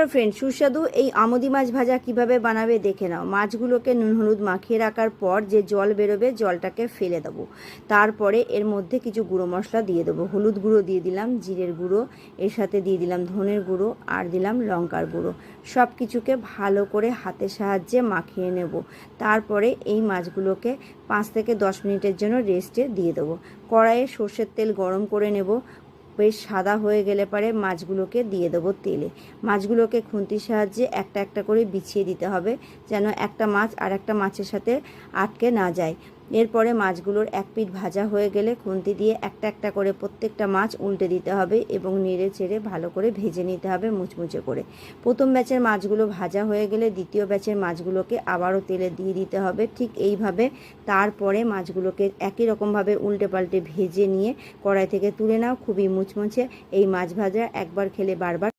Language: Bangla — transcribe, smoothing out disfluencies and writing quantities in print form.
চলো ফ্রেন্ড, সুস্বাদু এই আমুদি মাছ ভাজা কিভাবে বানাবে দেখে নাও। মাছগুলোকে নুন হলুদ মাখিয়ে রাখার পর যে জল বেরোবে জলটাকে ফেলে দেবো। তারপরে এর মধ্যে কিছু গুঁড়ো মশলা দিয়ে দেবো। হলুদ গুঁড়ো দিয়ে দিলাম, জিরের গুঁড়ো, এর সাথে দিয়ে দিলাম ধনের গুঁড়ো আর দিলাম লঙ্কার গুঁড়ো। সব কিছুকে ভালো করে হাতের সাহায্যে মাখিয়ে নেব। তারপরে এই মাছগুলোকে 5 থেকে 10 মিনিটের জন্য রেস্টে দিয়ে দেবো। কড়াইয়ে সর্ষের তেল গরম করে নেব। বেশ সাদা হয়ে গেলে পরে মাছগুলোকে দিয়ে দেবো তেলে। মাছগুলোকে খুন্তির সাহায্যে একটা একটা করে বিছিয়ে দিতে হবে, যেন একটা মাছ আর একটা মাছের সাথে আটকে না যায়। এরপরে মাছগুলোর এক পিঠ ভাজা হয়ে গেলে খুন্তি দিয়ে একটা একটা করে প্রত্যেকটা মাছ উল্টে দিতে হবে এবং নেড়ে চেড়ে ভালো করে ভেজে নিতে হবে মুচমুচে করে। প্রথম ব্যাচের মাছগুলো ভাজা হয়ে গেলে দ্বিতীয় ব্যাচের মাছগুলোকে আবারও তেলে দিয়ে দিতে হবে ঠিক এইভাবে। তারপরে মাছগুলোকে একই রকমভাবে উল্টে পাল্টে ভেজে নিয়ে কড়াই থেকে তুলে নাও। খুবই মুচমুচে এই মাছ ভাজা একবার খেলে বারবার